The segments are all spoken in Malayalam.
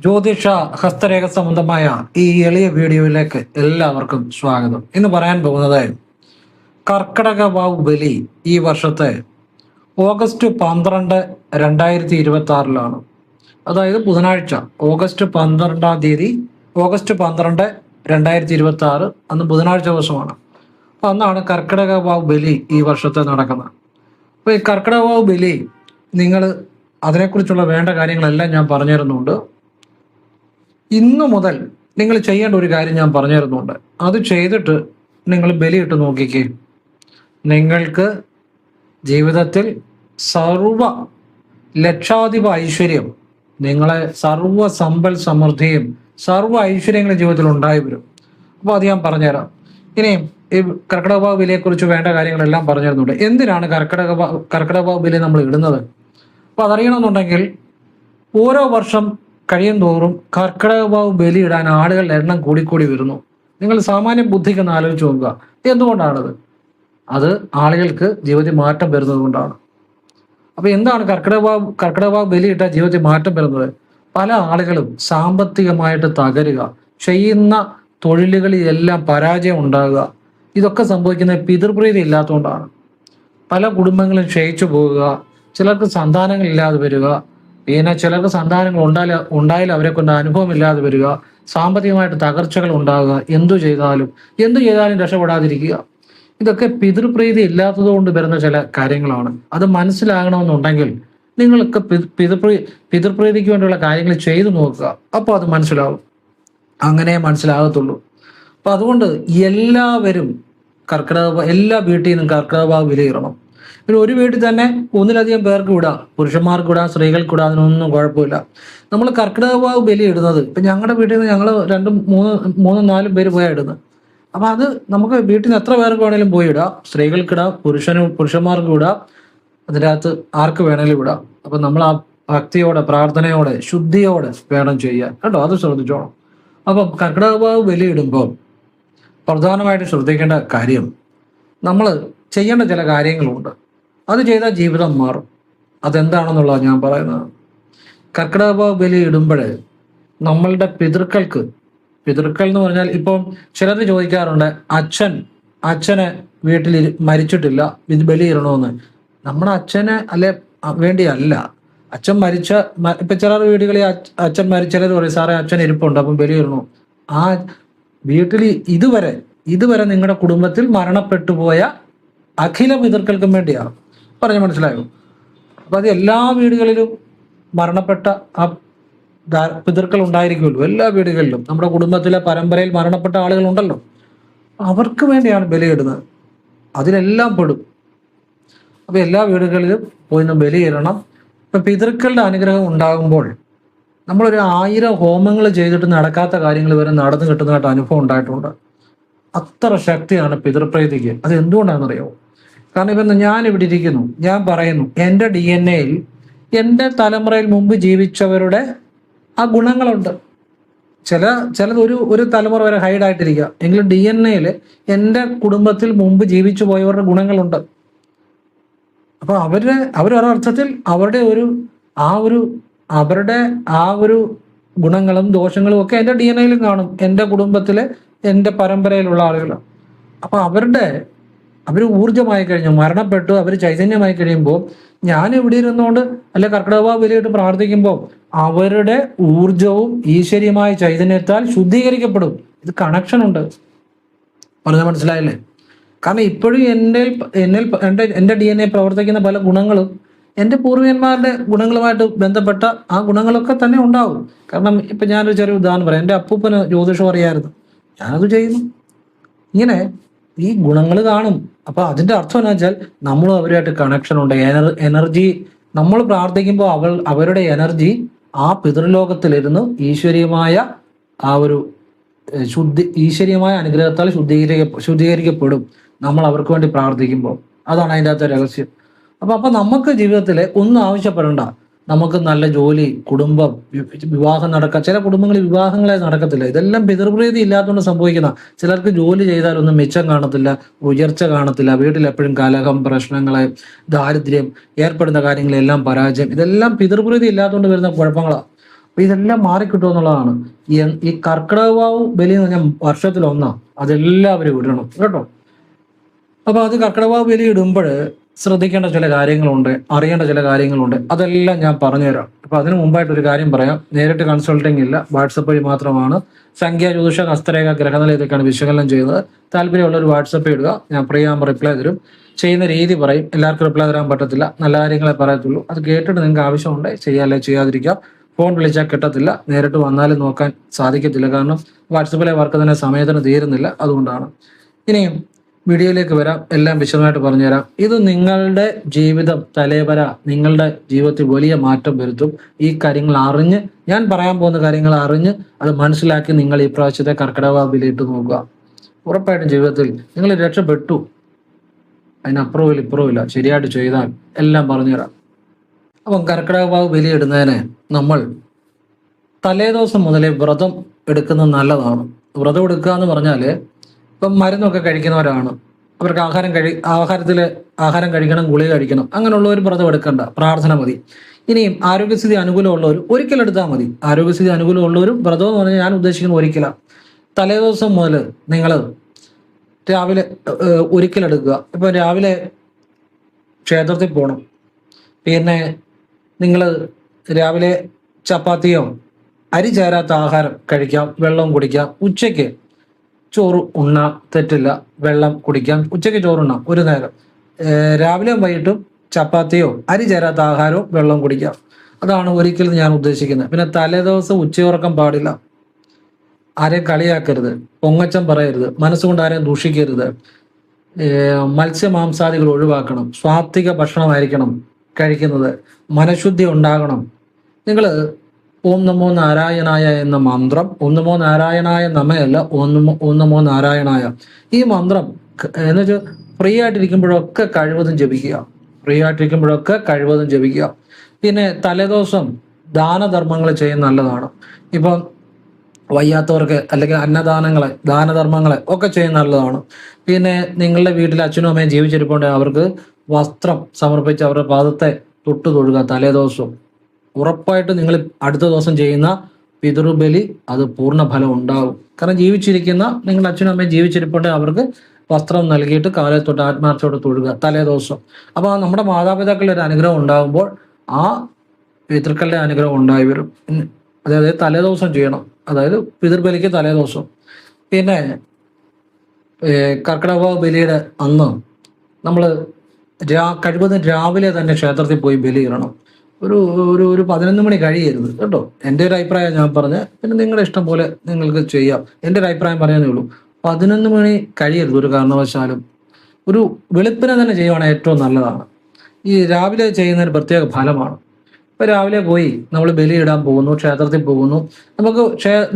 ജ്യോതിഷ ഹസ്തരേഖ സംബന്ധമായ ഈ എളിയ വീഡിയോയിലേക്ക് എല്ലാവർക്കും സ്വാഗതം. ഇന്ന് പറയാൻ പോകുന്നത് കർക്കടക വാവ് ബലി ഈ വർഷത്തെ ഓഗസ്റ്റ് 12, 2026 അതായത് ബുധനാഴ്ച ഓഗസ്റ്റ് 12-ാം തീയതി, ഓഗസ്റ്റ് 12, 2026 അന്ന് ബുധനാഴ്ച ദിവസമാണ്. അപ്പം അന്നാണ് കർക്കിടക വാവ് ബലി ഈ വർഷത്തെ നടക്കുന്നത്. അപ്പോൾ ഈ കർക്കിടക വാവ് ബലി നിങ്ങൾ അതിനെക്കുറിച്ചുള്ള വേണ്ട കാര്യങ്ങളെല്ലാം ഞാൻ പറഞ്ഞു തരുന്നുണ്ട്. ഇന്നു മുതൽ നിങ്ങൾ ചെയ്യേണ്ട ഒരു കാര്യം ഞാൻ പറഞ്ഞു തരുന്നുണ്ട്. അത് ചെയ്തിട്ട് നിങ്ങൾ ബലിയിട്ട് നോക്കിക്കേ. നിങ്ങൾക്ക് ജീവിതത്തിൽ സർവ ലക്ഷാധിപ ഐശ്വര്യം, നിങ്ങളെ സർവ സമ്പൽ സമൃദ്ധിയും സർവ ഐശ്വര്യങ്ങളും ജീവിതത്തിൽ ഉണ്ടായി വരും. അപ്പോൾ അത് ഞാൻ പറഞ്ഞുതരാം. ഇനിയും ഈ കർക്കിടക വാവ് ബലിയെക്കുറിച്ച് വേണ്ട കാര്യങ്ങളെല്ലാം പറഞ്ഞു തരുന്നുണ്ട്. എന്തിനാണ് കർക്കിടക വാവ് ബലി നമ്മൾ ഇടുന്നത്? അപ്പോൾ അതറിയണമെന്നുണ്ടെങ്കിൽ ഓരോ വർഷം കഴിയും തോറും കർക്കിടക വാവ് ബലി ഇടാൻ ആളുകളുടെ എണ്ണം കൂടിക്കൂടി വരുന്നു. നിങ്ങൾ സാമാന്യ ബുദ്ധിക്കൊന്ന് ആലോചിച്ച് നോക്കുക. എന്തുകൊണ്ടാണത്? അത് ആളുകൾക്ക് ജീവിതത്തിൽ മാറ്റം വരുന്നത് കൊണ്ടാണ്. അപ്പൊ എന്താണ് കർക്കിടക വാവ് ബലി ഇട്ടാൽ ജീവിതത്തിൽ മാറ്റം വരുന്നത്? പല ആളുകളും സാമ്പത്തികമായിട്ട് തകരുക, ചെയ്യുന്ന തൊഴിലുകളിലെല്ലാം പരാജയം ഉണ്ടാകുക, ഇതൊക്കെ സംഭവിക്കുന്നത് പിതൃപ്രീതി ഇല്ലാത്തതുകൊണ്ടാണ്. പല കുടുംബങ്ങളും ക്ഷയിച്ചു പോവുക, ചിലർക്ക് സന്താനങ്ങളില്ലാതെ വരിക, പിന്നെ ചിലർക്ക് സന്താനങ്ങൾ ഉണ്ടായാലും അവരെ കൊണ്ട് അനുഭവമില്ലാതെ വരിക, സാമ്പത്തികമായിട്ട് തകർച്ചകൾ ഉണ്ടാകുക, എന്തു ചെയ്താലും രക്ഷപ്പെടാതിരിക്കുക. ഇതൊക്കെ പിതൃപ്രീതി ഇല്ലാത്തത് കൊണ്ട് വരുന്ന ചില കാര്യങ്ങളാണ്. അത് മനസ്സിലാകണമെന്നുണ്ടെങ്കിൽ നിങ്ങൾക്ക് പിതൃപ്രീതിക്ക് വേണ്ടിയുള്ള കാര്യങ്ങൾ ചെയ്തു നോക്കുക. അപ്പോൾ അത് മനസ്സിലാവും. അങ്ങനെ മനസ്സിലാകത്തുള്ളൂ. അപ്പൊ അതുകൊണ്ട് എല്ലാവരും എല്ലാ വീട്ടിൽ നിന്നും കർക്കിടക വാവ് വിലയിറണം. പിന്നെ ഒരു വീട്ടിൽ തന്നെ ഒന്നിലധികം പേർക്ക് വിടാം, പുരുഷന്മാർക്ക് വിടാം, സ്ത്രീകൾക്ക് വിടാം, അതിനൊന്നും കുഴപ്പമില്ല. നമ്മൾ കർക്കിടക വാവ് ബലി ഇടുന്നത് ഇപ്പം ഞങ്ങളുടെ വീട്ടിൽ നിന്ന് ഞങ്ങൾ 2, 3, 4 പേര് പോയാൽ ഇടുന്നത്. അപ്പം അത് നമുക്ക് വീട്ടിൽ നിന്ന് എത്ര പേർക്ക് വേണേലും പോയി ഇടാം. സ്ത്രീകൾക്കിടാം, പുരുഷന്മാർക്ക് വിടാം, അതിൻ്റെ അകത്ത് ആർക്ക് വേണേലും വിടാം. അപ്പം നമ്മൾ ആ ഭക്തിയോടെ, പ്രാർത്ഥനയോടെ, ശുദ്ധിയോടെ വേണം ചെയ്യാൻ കേട്ടോ. അത് ശ്രദ്ധിച്ചോണം. അപ്പം കർക്കിടക വാവ് ബലി ഇടുമ്പോൾ പ്രധാനമായിട്ട് ശ്രദ്ധിക്കേണ്ട കാര്യം, നമ്മൾ ചെയ്യേണ്ട ചില കാര്യങ്ങളുണ്ട്. അത് ചെയ്താൽ ജീവിതം മാറും. അതെന്താണെന്നുള്ളത് ഞാൻ പറയുന്നത്. കർക്കിടക വാവ് ബലി ഇടുമ്പോൾ നമ്മളുടെ പിതൃക്കൾ എന്ന് പറഞ്ഞാൽ ഇപ്പം ചിലർ ചോദിക്കാറുണ്ട്, അച്ഛന് വീട്ടിൽ മരിച്ചിട്ടില്ല, ഇത് ബലി ഇടണമെന്ന്. നമ്മുടെ അച്ഛന് വേണ്ടിയല്ല. അച്ഛൻ ഇപ്പൊ ചിലർ വീടുകളിൽ അച്ഛൻ മരിച്ചാൽ പറയും, സാറേ അച്ഛൻ ഇരിപ്പുണ്ട്, അപ്പം ബലി ഇടണോ? ആ വീട്ടിൽ ഇതുവരെ നിങ്ങളുടെ കുടുംബത്തിൽ മരണപ്പെട്ടു പോയ അഖില പിതൃക്കൾക്കും വേണ്ടിയാണ്. പറഞ്ഞു മനസ്സിലായോ? അപ്പൊ അത് എല്ലാ വീടുകളിലും മരണപ്പെട്ട ആ പിതൃക്കൾ ഉണ്ടായിരിക്കുമല്ലോ. എല്ലാ വീടുകളിലും നമ്മുടെ കുടുംബത്തിലെ പരമ്പരയിൽ മരണപ്പെട്ട ആളുകളുണ്ടല്ലോ, അവർക്ക് വേണ്ടിയാണ് ബലിയിടുന്നത്. അതിലെല്ലാം പെടും. അപ്പൊ എല്ലാ വീടുകളിലും പോയി ബലിയിടണം. ഇപ്പൊ പിതൃക്കളുടെ അനുഗ്രഹം ഉണ്ടാകുമ്പോൾ നമ്മളൊരു 1000 ഹോമങ്ങൾ ചെയ്തിട്ട് നടക്കാത്ത കാര്യങ്ങൾ വരെ നടന്നു കിട്ടുന്നതായിട്ട് അനുഭവം ഉണ്ടായിട്ടുണ്ട്. അത്ര ശക്തിയാണ് പിതൃപ്രീതിക്ക്. അത് എന്തുകൊണ്ടാണെന്നറിയോ? കാരണം ഇപ്പം ഞാൻ ഇവിടെ ഇരിക്കുന്നു, ഞാൻ പറയുന്നു, എൻ്റെ DNA-യിൽ എൻ്റെ തലമുറയിൽ മുമ്പ് ജീവിച്ചവരുടെ ആ ഗുണങ്ങളുണ്ട്. ചിലത് ഒരു തലമുറ വരെ ഹൈഡായിട്ടിരിക്കുക, എങ്കിലും DNA-യിൽ എൻ്റെ കുടുംബത്തിൽ മുമ്പ് ജീവിച്ചു പോയവരുടെ ഗുണങ്ങളുണ്ട്. അപ്പൊ അവരൊരർത്ഥത്തിൽ അവരുടെ ആ ഒരു ഗുണങ്ങളും ദോഷങ്ങളും ഒക്കെ എൻ്റെ DNA-യിലും കാണും, എൻ്റെ കുടുംബത്തിലെ എൻ്റെ പരമ്പരയിലുള്ള ആളുകൾ. അപ്പൊ അവർ ഊർജ്ജമായി കഴിഞ്ഞു, മരണപ്പെട്ടു, അവർ ചൈതന്യമായി കഴിയുമ്പോൾ ഞാൻ ഇവിടെ ഇരുന്നുകൊണ്ട് കർക്കിടക വാവ് ബലിയിട്ട് പ്രാർത്ഥിക്കുമ്പോൾ അവരുടെ ഊർജവും ഈശ്വര്യമായ ചൈതന്യത്താൽ ശുദ്ധീകരിക്കപ്പെടും. ഇത് കണക്ഷൻ ഉണ്ട്. പറഞ്ഞാൽ മനസ്സിലായില്ലേ? കാരണം ഇപ്പോഴും എൻ്റെ DNA പ്രവർത്തിക്കുന്ന പല ഗുണങ്ങളും എൻ്റെ പൂർവികന്മാരുടെ ഗുണങ്ങളുമായിട്ട് ബന്ധപ്പെട്ട ആ ഗുണങ്ങളൊക്കെ തന്നെ ഉണ്ടാവും. കാരണം ഇപ്പം ഞാനൊരു ചെറിയ ഉദാഹരണം പറയാം. എൻ്റെ അപ്പൂപ്പന് ജ്യോതിഷം അറിയായിരുന്നു, ഞാനത് ചെയ്യുന്നു. ഇങ്ങനെ ഈ ഗുണങ്ങൾ കാണും. അപ്പൊ അതിന്റെ അർത്ഥം എന്ന് വെച്ചാൽ നമ്മളും അവരുമായിട്ട് കണക്ഷൻ ഉണ്ട്. എനർജി നമ്മൾ പ്രാർത്ഥിക്കുമ്പോൾ അവരുടെ എനർജി ആ പിതൃലോകത്തിലിരുന്ന് ഈശ്വരീയമായ ആ ഒരു ഈശ്വരീയമായ അനുഗ്രഹത്താൽ ശുദ്ധീകരിക്കപ്പെടും നമ്മൾ അവർക്ക് വേണ്ടി പ്രാർത്ഥിക്കുമ്പോൾ. അതാണ് അതിൻ്റെ അകത്തെ രഹസ്യം. അപ്പൊ നമുക്ക് ജീവിതത്തിൽ ഒന്നും ആവശ്യപ്പെടണ്ട. നമുക്ക് നല്ല ജോലി, കുടുംബം, വിവാഹം നടക്കുക. ചില കുടുംബങ്ങളിൽ വിവാഹങ്ങളെ നടക്കത്തില്ല. ഇതെല്ലാം പിതൃപ്രീതി ഇല്ലാത്തതുകൊണ്ട് സംഭവിക്കുന്ന. ചിലർക്ക് ജോലി ചെയ്താലൊന്നും മെച്ചം കാണത്തില്ല, ഉയർച്ച കാണത്തില്ല, വീട്ടിൽ എപ്പോഴും കലഹം, പ്രശ്നങ്ങളെ, ദാരിദ്ര്യം, ഏർപ്പെടുന്ന കാര്യങ്ങളെല്ലാം പരാജയം. ഇതെല്ലാം പിതൃപ്രീതി ഇല്ലാത്തതുകൊണ്ട് വരുന്ന കുഴപ്പങ്ങളാണ്. അപ്പൊ ഇതെല്ലാം മാറിക്കിട്ടും എന്നുള്ളതാണ്. ഈ കർക്കിടക വാവ് ബലി എന്ന് പറഞ്ഞാൽ വർഷത്തിലൊന്നാ, അതെല്ലാവരും ഇടണം കേട്ടോ. അപ്പൊ അത് കർക്കിടക വാവ് ബലി ഇടുമ്പോൾ ശ്രദ്ധിക്കേണ്ട ചില കാര്യങ്ങളുണ്ട്, അറിയേണ്ട ചില കാര്യങ്ങളുണ്ട്, അതെല്ലാം ഞാൻ പറഞ്ഞുതരാം. അപ്പൊ അതിനു മുമ്പായിട്ട് ഒരു കാര്യം പറയാം. നേരിട്ട് കൺസൾട്ടിങ് ഇല്ല, വാട്സപ്പ് വഴി മാത്രമാണ്. സംഖ്യ, ജ്യോതിഷ, ഹസ്തരേഖ, ഗ്രഹനില ഇതൊക്കെയാണ് വിശകലനം ചെയ്യുന്നത്. താല്പര്യമുള്ള ഒരു വാട്സപ്പ് ഇടുക, ഞാൻ ഫ്രീ ആകുമ്പോൾ റിപ്ലൈ തരും. ചെയ്യുന്ന രീതി പറയും. എല്ലാവർക്കും റിപ്ലൈ തരാൻ പറ്റത്തില്ല, നല്ല കാര്യങ്ങളെ പറയത്തുള്ളൂ. അത് കേട്ടിട്ട് നിങ്ങൾക്ക് ആവശ്യമുണ്ട് ചെയ്യാല്ലേ ചെയ്യാതിരിക്കാം. ഫോൺ വിളിച്ചാൽ കിട്ടത്തില്ല, നേരിട്ട് വന്നാലും നോക്കാൻ സാധിക്കത്തില്ല. കാരണം വാട്സപ്പിലെ വർക്ക് തന്നെ സമയത്തിന് തീരുന്നില്ല, അതുകൊണ്ടാണ്. ഇനിയും വീഡിയോയിലേക്ക് വരാം, എല്ലാം വിശദമായിട്ട് പറഞ്ഞുതരാം. ഇത് നിങ്ങളുടെ ജീവിതം തലേവര, നിങ്ങളുടെ ജീവിതത്തിൽ വലിയ മാറ്റം വരുത്തും. ഈ കാര്യങ്ങൾ അറിഞ്ഞ്, ഞാൻ പറയാൻ പോകുന്ന കാര്യങ്ങൾ അറിഞ്ഞ് അത് മനസ്സിലാക്കി നിങ്ങൾ ഈ പ്രാവശ്യത്തെ കർക്കിടക ബലിയിട്ട് നോക്കുക. ഉറപ്പായിട്ടും ജീവിതത്തിൽ നിങ്ങൾ രക്ഷപ്പെട്ടു. അതിനപ്പുറവും ഇല്ല ഇപ്പുറവും ഇല്ല. ശരിയായിട്ട് ചെയ്താൽ എല്ലാം പറഞ്ഞുതരാം. അപ്പം കർക്കിടക വാവ് ബലിയിടുന്നതിന് നമ്മൾ തലേദിവസം മുതലേ വ്രതം എടുക്കുന്നത് നല്ലതാണ്. വ്രതം എടുക്കുക എന്ന് പറഞ്ഞാൽ ഇപ്പം മരുന്നൊക്കെ കഴിക്കുന്നവരാണ്, അവർക്ക് ആഹാരം കഴിക്കണം, ഗുളിക കഴിക്കണം, അങ്ങനെയുള്ളവർ വ്രതം എടുക്കണ്ട, പ്രാർത്ഥന മതി. ഇനിയും ആരോഗ്യസ്ഥിതി അനുകൂലമുള്ളവർ ഒരിക്കലെടുത്താൽ മതി. ആരോഗ്യസ്ഥിതി അനുകൂലമുള്ളവരും വ്രതം എന്ന് പറഞ്ഞാൽ ഞാൻ ഉദ്ദേശിക്കുന്നത് ഒരിക്കലാണ്. തലേദിവസം മുതൽ നിങ്ങൾ രാവിലെ ഒരിക്കലെടുക്കുക. ഇപ്പം രാവിലെ ക്ഷേത്രത്തിൽ പോകണം, പിന്നെ നിങ്ങൾ രാവിലെ ചപ്പാത്തിയോ അരി ചേരാത്ത ആഹാരം കഴിക്കാം, വെള്ളം കുടിക്കാം. ഉച്ചയ്ക്ക് ചോറ് ഉണ്ണാം, തെറ്റില്ല, വെള്ളം കുടിക്കാം. ഉച്ചയ്ക്ക് ചോറുണ്ണാം ഒരു നേരം. രാവിലെയും വൈകിട്ടും ചപ്പാത്തിയോ അരി ചേരാത്ത ആഹാരവും വെള്ളം കുടിക്കാം. അതാണ് ഒരിക്കലും ഞാൻ ഉദ്ദേശിക്കുന്നത്. പിന്നെ തലേദിവസം ഉച്ചയുറക്കം പാടില്ല, ആരെയും കളിയാക്കരുത്, പൊങ്ങച്ചം പറയരുത്, മനസ്സുകൊണ്ട് ആരെയും ദൂഷിക്കരുത്. മത്സ്യമാംസാദികൾ ഒഴിവാക്കണം, സ്വാത്വിക ഭക്ഷണമായിരിക്കണം കഴിക്കുന്നത്, മനഃശുദ്ധി ഉണ്ടാകണം. നിങ്ങൾ ഓം നമോ നാരായണായ എന്ന മന്ത്രം, ഓം നമോ നാരായണായ നമയല്ല, ഓം നമോ നാരായണായ ഈ മന്ത്രം എന്നുവെച്ചാൽ ഫ്രീ ആയിട്ടിരിക്കുമ്പോഴൊക്കെ കഴിവതും ജപിക്കുക. പിന്നെ തലേദിവസം ദാനധർമ്മങ്ങൾ ചെയ്യുന്ന നല്ലതാണ്. ഇപ്പം വയ്യാത്തവർക്ക് അല്ലെങ്കിൽ ദാനധർമ്മങ്ങളെ ഒക്കെ ചെയ്യുന്ന നല്ലതാണ്. പിന്നെ നിങ്ങളുടെ വീട്ടിൽ അച്ഛനും അമ്മയും ജീവിച്ചിരിപ്പുണ്ട്, അവർക്ക് വസ്ത്രം സമർപ്പിച്ച് അവരുടെ പാദത്തെ തൊട്ടു തൊഴുക തലേദിവസം. ഉറപ്പായിട്ട് നിങ്ങൾ അടുത്ത ദിവസം ചെയ്യുന്ന പിതൃബലി അത് പൂർണ്ണ ഫലം ഉണ്ടാകും. കാരണം ജീവിച്ചിരിക്കുന്ന നിങ്ങളുടെ അച്ഛനും അമ്മയും ജീവിച്ചിരിപ്പുണ്ട്, അവർക്ക് വസ്ത്രം നൽകിയിട്ട് കാലേ തൊട്ട് ആത്മാർത്ഥത്തോടെ തൊഴുക തലേദിവസം. അപ്പോൾ നമ്മുടെ മാതാപിതാക്കളുടെ ഒരു അനുഗ്രഹം ഉണ്ടാകുമ്പോൾ ആ പിതൃക്കളുടെ അനുഗ്രഹം ഉണ്ടായി വരും. അതായത് തലേദിവസം ചെയ്യണം, അതായത് പിതൃബലിക്ക് തലേദിവസം. പിന്നെ കർക്കിടക ബലിയുടെ അന്ന് നമ്മൾ കഴിവതും രാവിലെ തന്നെ ക്ഷേത്രത്തിൽ പോയി ബലിയിടണം. ഒരു 11 മണി കഴിയരുത് കേട്ടോ. എൻ്റെ ഒരു അഭിപ്രായം ഞാൻ പറഞ്ഞ, പിന്നെ നിങ്ങളുടെ ഇഷ്ടം പോലെ നിങ്ങൾക്ക് ചെയ്യാം. എൻ്റെ ഒരു അഭിപ്രായം പറയാനേ ഉള്ളൂ. 11 മണി കഴിയരുത് ഒരു കാരണവശാലും. ഒരു വെളുപ്പിനെ തന്നെ ചെയ്യുവാണെങ്കിൽ ഏറ്റവും നല്ലതാണ്. ഈ രാവിലെ ചെയ്യുന്നതിന് പ്രത്യേക ഫലമാണ്. ഇപ്പൊ രാവിലെ പോയി നമ്മൾ ബലിയിടാൻ പോകുന്നു, ക്ഷേത്രത്തിൽ പോകുന്നു.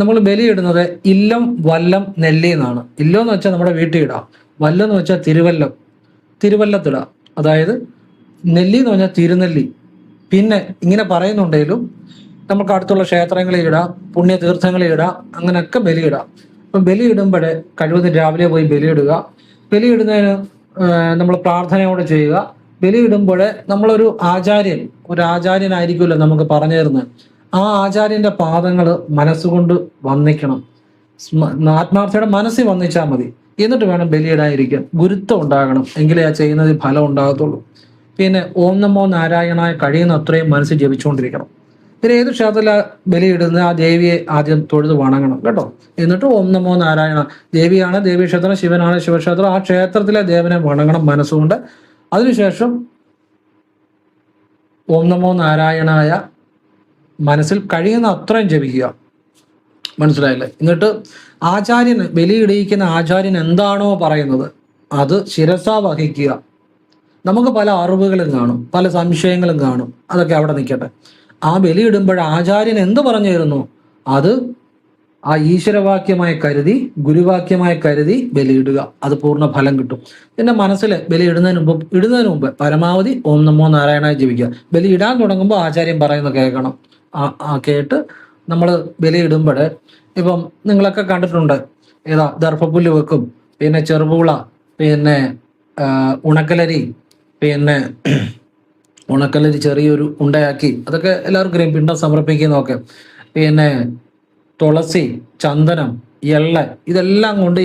നമ്മൾ ബലിയിടുന്നത് ഇല്ലം, വല്ലം, നെല്ലി എന്നാണ്. ഇല്ലം എന്ന് വെച്ചാൽ നമ്മുടെ വീട്ടിൽ ഇടാം, വല്ലം എന്ന് വെച്ചാൽ തിരുവല്ലത്തിടാം. അതായത് നെല്ലി എന്ന് പറഞ്ഞാൽ തിരുനെല്ലി. പിന്നെ ഇങ്ങനെ പറയുന്നുണ്ടെങ്കിലും നമുക്ക് അടുത്തുള്ള ക്ഷേത്രങ്ങളിൽ ഇടാം, പുണ്യതീർത്ഥങ്ങളിൽ ഇടാം, അങ്ങനെയൊക്കെ ബലിയിടാം. അപ്പം ബലിയിടുമ്പോഴേ കഴിവതും രാവിലെ പോയി ബലിയിടുക. ബലിയിടുന്നതിന് നമ്മൾ പ്രാർത്ഥനയോടെ ചെയ്യുക. ബലിയിടുമ്പോൾ നമ്മളൊരു ആചാര്യനായിരിക്കുമല്ലോ നമുക്ക് പറഞ്ഞു തരുന്നത്. ആ ആചാര്യന്റെ പാദങ്ങൾ മനസ്സുകൊണ്ട് വന്ദിക്കണം. ആത്മാർത്ഥയുടെ മനസ്സിൽ വന്നിച്ചാൽ മതി. എന്നിട്ട് വേണം ബലിയിടാതിരിക്കാൻ. ഗുരുത്വം ഉണ്ടാകണം, എങ്കിലേ ആ ചെയ്യുന്നതിൽ ഫലം ഉണ്ടാകത്തുള്ളൂ. പിന്നെ ഓം നമോ നാരായണായ കഴിയുന്ന അത്രയും മനസ്സിൽ ജപിച്ചുകൊണ്ടിരിക്കണം. പിന്നെ ഏത് ക്ഷേത്രത്തിലാണ് ബലിയിടുന്നത് ആ ദേവിയെ ആദ്യം തൊഴുത് വണങ്ങണം കേട്ടോ. എന്നിട്ട് ഓം നമോ നാരായണ, ദേവിയാണ് ദേവീക്ഷേത്രം, ശിവനാണ് ശിവക്ഷേത്രം, ആ ക്ഷേത്രത്തിലെ ദേവനെ വണങ്ങണം മനസ്സുകൊണ്ട്. അതിനുശേഷം ഓം നമോ നാരായണായ മനസ്സിൽ കഴിയുന്ന അത്രയും ജപിക്കുക. മനസ്സിലായില്ലേ? എന്നിട്ട് ബലിയിടിയിക്കുന്ന ആചാര്യൻ എന്താണോ പറയുന്നത് അത് ശിരസ വഹിക്കുക. നമുക്ക് പല അറിവുകളും കാണും, പല സംശയങ്ങളും കാണും, അതൊക്കെ അവിടെ നിൽക്കട്ടെ. ആ ബലിയിടുമ്പോൾ ആചാര്യൻ എന്ത് പറഞ്ഞു തരുന്നു അത് ആ ഈശ്വരവാക്യമായി കരുതി, ഗുരുവാക്യമായി കരുതി ബലിയിടുക. അത് പൂർണ്ണ ഫലം കിട്ടും. പിന്നെ മനസ്സിൽ ബലിയിടുന്നതിന് മുമ്പ് പരമാവധി ഓം നമോ നാരായണ ജപിക്കുക. ബലിയിടാൻ തുടങ്ങുമ്പോൾ ആചാര്യൻ പറയുന്നത് കേൾക്കണം. കേട്ട് നമ്മൾ ബലിയിടുമ്പോൾ ഇപ്പം നിങ്ങളൊക്കെ കണ്ടിട്ടുണ്ട്, ദർഭപ്പുല്ല് വെക്കും, പിന്നെ ചെറുപൂള, പിന്നെ ഉണക്കലരി, പിന്നെ ഉണക്കലരി ചെറിയൊരു ഉണ്ടയാക്കി, അതൊക്കെ എല്ലാവർക്കും അറിയാം, പിണ്ടം സമർപ്പിക്കുന്നതൊക്കെ. പിന്നെ തുളസി, ചന്ദനം, എള്ള്, ഇതെല്ലാം കൊണ്ട്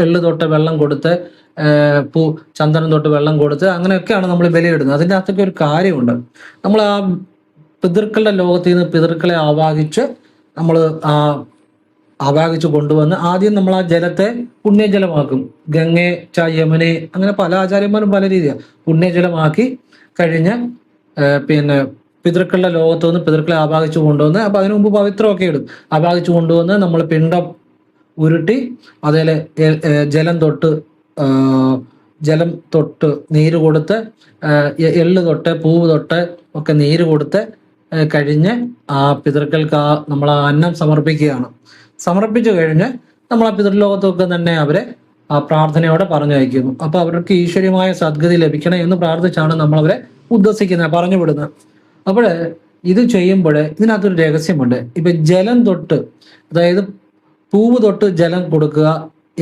എള്ള് തൊട്ട് വെള്ളം കൊടുത്ത്, ചന്ദനം തൊട്ട് വെള്ളം കൊടുത്ത്, അങ്ങനെയൊക്കെയാണ് നമ്മൾ ബലിയിടുന്നത്. അതിൻ്റെ അകത്തൊക്കെ ഒരു കാര്യമുണ്ട്. നമ്മൾ ആ പിതൃക്കളുടെ ലോകത്തിൽ നിന്ന് പിതൃക്കളെ നമ്മൾ ആവാഹിച്ച് കൊണ്ടുവന്ന് ആദ്യം നമ്മൾ ആ ജലത്തെ പുണ്യജലമാക്കും. ഗംഗെ, യമുനെ, അങ്ങനെ പല ആചാര്യന്മാരും പല രീതിയാണ്. പുണ്യജലമാക്കി കഴിഞ്ഞ് പിന്നെ പിതൃക്കളുടെ ലോകത്തു നിന്ന് പിതൃക്കളെ ആവാഹിച്ചു കൊണ്ടുവന്ന്, അപ്പൊ അതിനു മുമ്പ് പവിത്രമൊക്കെ ഇടും. ആവാഹിച്ചു കൊണ്ടുവന്ന് നമ്മൾ പിണ്ടം ഉരുട്ടി അതിൽ ജലം തൊട്ട് നീര് കൊടുത്ത്, എള്ള് തൊട്ട് പൂവ് തൊട്ട് ഒക്കെ നീര് കൊടുത്ത് കഴിഞ്ഞ് ആ പിതൃക്കൾക്ക് നമ്മൾ ആ അന്നം സമർപ്പിക്കുകയാണ്. സമർപ്പിച്ചു കഴിഞ്ഞ് നമ്മൾ ആ പിതൃലോകത്തൊക്കെ തന്നെ അവരെ ആ പ്രാർത്ഥനയോടെ പറഞ്ഞയക്കുന്നു. അപ്പൊ അവർക്ക് ഈശ്വര്യമായ സദ്ഗതി ലഭിക്കണം എന്ന് പ്രാർത്ഥിച്ചാണ് നമ്മളവരെ ഉദ്ദേശിക്കുന്നത്, പറഞ്ഞു വിടുന്നത്. അപ്പോൾ ഇത് ചെയ്യുമ്പോൾ ഇതിനകത്തൊരു രഹസ്യമുണ്ട്. ഇപ്പൊ ജലം തൊട്ട്, അതായത് പൂവ് തൊട്ട് ജലം കൊടുക്കുക,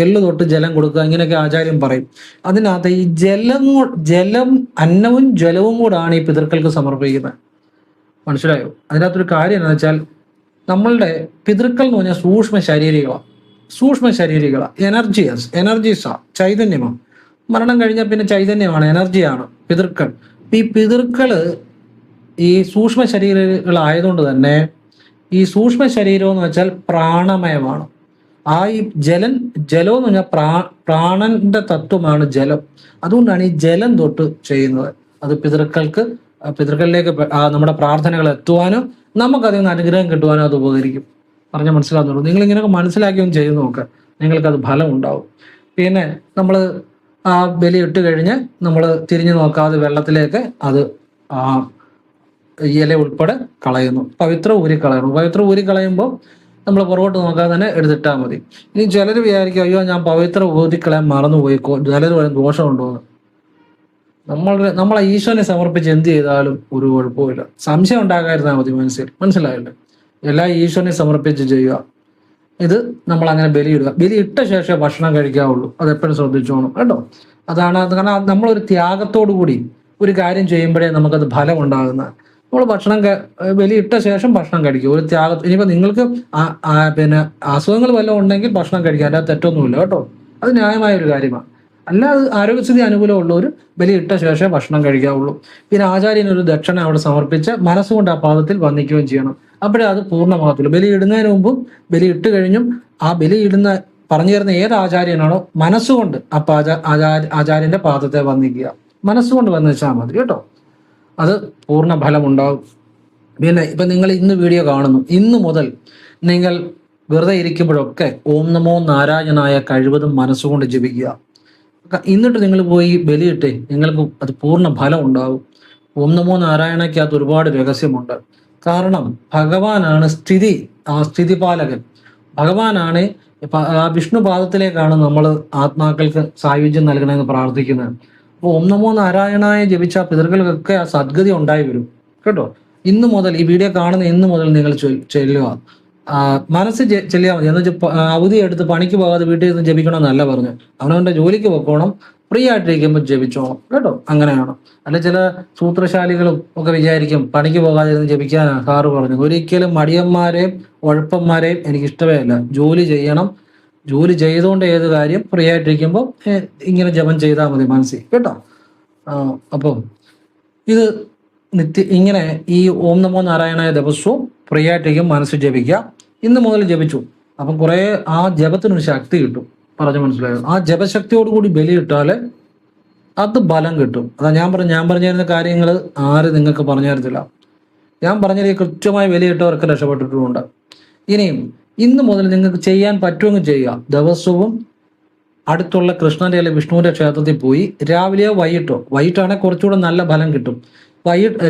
എള്ള് തൊട്ട് ജലം കൊടുക്കുക, ഇങ്ങനെയൊക്കെ ആചാര്യം പറയും. അതിനകത്ത് ഈ ജലം അന്നവും ജലവും കൂടാണ് ഈ പിതൃക്കൾക്ക് സമർപ്പിക്കുന്നത്. മനസ്സിലായോ? അതിനകത്തൊരു കാര്യം എന്താണെന്ന് വെച്ചാൽ, നമ്മളുടെ പിതൃക്കൾ എന്ന് പറഞ്ഞാൽ സൂക്ഷ്മ ശരീരികളാണ്, എനർജീസാ, ചൈതന്യമാണ്. മരണം കഴിഞ്ഞാൽ പിന്നെ ചൈതന്യമാണ്, എനർജിയാണ് പിതൃക്കൾ. ഈ പിതൃക്കള് ഈ സൂക്ഷ്മ ശരീരങ്ങളായതുകൊണ്ട് തന്നെ ഈ സൂക്ഷ്മ ശരീരം എന്ന് വെച്ചാൽ പ്രാണമയമാണ്. ആ ഈ ജലം എന്ന് പറഞ്ഞാൽ പ്രാണന്റെ തത്വമാണ് ജലം. അതുകൊണ്ടാണ് ഈ ജലം തൊട്ട് ചെയ്യുന്നത്. അത് പിതൃക്കളിലേക്ക് നമ്മുടെ പ്രാർത്ഥനകൾ എത്തുവാനും നമുക്കതിൽ നിന്ന് അനുഗ്രഹം കിട്ടുവാനും അത് ഉപകരിക്കും. പറഞ്ഞാൽ മനസ്സിലാകുന്നുള്ളൂ. നിങ്ങൾ ഇങ്ങനെയൊക്കെ മനസ്സിലാക്കിയൊന്നും ചെയ്ത് നോക്കുക, നിങ്ങൾക്കത് ഫലം ഉണ്ടാവും. പിന്നെ നമ്മൾ ആ ബലി ഇട്ട് കഴിഞ്ഞ് നമ്മൾ തിരിഞ്ഞു നോക്കാതെ വെള്ളത്തിലേക്ക് അത് ഇല ഉൾപ്പെടെ കളയുന്നു. പവിത്രം ഊരി കളയുമ്പോൾ നമ്മൾ പുറകോട്ട് നോക്കാതെ തന്നെ എടുത്തിട്ടാൽ മതി. ഇനി ചിലർ വിചാരിക്കും, അയ്യോ ഞാൻ പവിത്രം ഊതിക്കളയാൻ മറന്നുപോയിക്കോ, ചിലർ പറയും ദോഷമുണ്ടോ എന്ന്. നമ്മളെ ഈശ്വരനെ സമർപ്പിച്ച് എന്ത് ചെയ്താലും ഒരു കുഴപ്പമില്ല. സംശയം ഉണ്ടാകാതിരുന്നാൽ മതി മനസ്സിൽ. മനസ്സിലായില്ലേ? എല്ലാം ഈശ്വരനെ സമർപ്പിച്ച് ചെയ്യുക. ഇത് നമ്മൾ അങ്ങനെ ബലിയിടുക. ബലി ഇട്ട ശേഷം ഭക്ഷണം കഴിക്കാവുള്ളൂ. അതെപ്പോഴും ശ്രദ്ധിച്ചോണം കേട്ടോ. കാരണം നമ്മളൊരു ത്യാഗത്തോടു കൂടി ഒരു കാര്യം ചെയ്യുമ്പോഴേ നമുക്കത് ഫലം ഉണ്ടാകുന്നത്. നമ്മൾ ബലി ഇട്ട ശേഷം ഭക്ഷണം കഴിക്കും. ഒരു ഇനിയിപ്പോൾ നിങ്ങൾക്ക് പിന്നെ അസുഖങ്ങൾ വല്ലതും ഉണ്ടെങ്കിൽ ഭക്ഷണം കഴിക്കുക, അല്ലാതെ തെറ്റൊന്നുമില്ല കേട്ടോ. അത് ന്യായമായ ഒരു കാര്യമാണ്. അല്ലാതെ ആരോഗ്യസ്ഥിതി അനുകൂലമുള്ളവർ ബലി ഇട്ട ശേഷം ഭക്ഷണം കഴിക്കാവുള്ളൂ. പിന്നെ ആചാര്യനൊരു ദക്ഷിണ അവിടെ സമർപ്പിച്ച് മനസ്സുകൊണ്ട് ആ പാദത്തിൽ വന്ദിക്കുകയും ചെയ്യണം. അപ്പോഴേ അത് പൂർണ്ണമാകത്തുള്ളൂ. ബലി ഇടുന്നതിന് മുമ്പും ബലി ഇട്ട് കഴിഞ്ഞും ആ ബലി ഇടുന്ന പറഞ്ഞു തരുന്ന ഏത് ആചാര്യനാണോ മനസ്സുകൊണ്ട് ആചാര്യന്റെ പാദത്തെ വന്ദിക്കുക. മനസ്സുകൊണ്ട് വന്ദിച്ചാൽ മതി കേട്ടോ. അത് പൂർണ്ണ ഫലമുണ്ടാകും. പിന്നെ ഇപ്പം നിങ്ങൾ ഇന്ന് വീഡിയോ കാണുന്നു, ഇന്ന് മുതൽ നിങ്ങൾ വെറുതെ ഇരിക്കുമ്പോഴൊക്കെ ഓം നമോ നാരായണായ കഴിവതും മനസ്സുകൊണ്ട് ജപിക്കുക. എന്നിട്ട് നിങ്ങൾ പോയി ബലിയിട്ടേ, നിങ്ങൾക്ക് അത് പൂർണ്ണ ഫലം ഉണ്ടാകും. ഓം നമോ നാരായണയ്ക്കകത്ത് ഒരുപാട് രഹസ്യമുണ്ട്. കാരണം ഭഗവാനാണ് സ്ഥിതിപാലകൻ. ഭഗവാനാണ് ആ വിഷ്ണു പാദത്തിലേക്കാണ് നമ്മൾ ആത്മാക്കൾക്ക് സായുജ്യം നൽകണമെന്ന് പ്രാർത്ഥിക്കുന്നത്. അപ്പോൾ ഓം നമോ നാരായണായ ജപിച്ച പിതൃക്കൾക്കൊക്കെ ആ സദ്ഗതി ഉണ്ടായി വരും കേട്ടോ. ഇന്ന് മുതൽ ഈ വീഡിയോ കാണുന്ന ഇന്ന് മുതൽ നിങ്ങൾ ചെല്ലുക, മനസ്സ് ചെല്ലിയാൽ മതി. എന്ന് വെച്ചാൽ അവധി എടുത്ത് പണിക്ക് പോകാതെ വീട്ടിൽ നിന്ന് ജപിക്കണമെന്നല്ല പറഞ്ഞു. അവനവൻ്റെ ജോലിക്ക് പോക്കോണം, ഫ്രീ ആയിട്ടിരിക്കുമ്പോൾ ജപിച്ചോണം കേട്ടോ. അങ്ങനെയാണ്. അല്ല ചില സൂത്രശാലികളും ഒക്കെ വിചാരിക്കും പണിക്ക് പോകാതിരുന്ന് ജപിക്കാനാണ് സാറ് പറഞ്ഞു. ഒരിക്കലും മടിയന്മാരെയും ഉഴപ്പന്മാരെയും എനിക്കിഷ്ടമേ അല്ല. ജോലി ചെയ്യണം. ജോലി ചെയ്തുകൊണ്ട് ഏത് കാര്യം ഫ്രീ ആയിട്ടിരിക്കുമ്പോൾ ഇങ്ങനെ ജപം ചെയ്താൽ മതി മനസ്സിൽ കേട്ടോ. അപ്പം ഇത് ഇങ്ങനെ ഈ ഓം നമോ നാരായണായ ദിവസവും ഫ്രീ ആയിട്ടിരിക്കും മനസ്സ് ജപിക്കുക. ഇന്ന് മുതൽ ജപിച്ചു. അപ്പം കുറേ ആ ജപത്തിനൊരു ശക്തി കിട്ടും. പറഞ്ഞു മനസ്സിലായോ? ആ ജപശക്തിയോടുകൂടി ബലിയിട്ടാൽ അത് ബലം കിട്ടും. അതാ ഞാൻ പറഞ്ഞു തരുന്ന കാര്യങ്ങൾ ആരും നിങ്ങൾക്ക് പറഞ്ഞു തരത്തില്ല. ഞാൻ പറഞ്ഞത് കൃത്യമായി ബലിയിട്ടവർക്ക് രക്ഷപ്പെട്ടിട്ടുമുണ്ട്. ഇനിയും ഇന്ന് മുതൽ നിങ്ങൾക്ക് ചെയ്യാൻ പറ്റുമെങ്കിൽ ചെയ്യുക. ദിവസവും അടുത്തുള്ള കൃഷ്ണന്റെ അല്ലെങ്കിൽ വിഷ്ണുവിന്റെ ക്ഷേത്രത്തിൽ പോയി രാവിലെയോ വൈകിട്ടാണെങ്കിൽ കുറച്ചുകൂടെ നല്ല ഫലം കിട്ടും.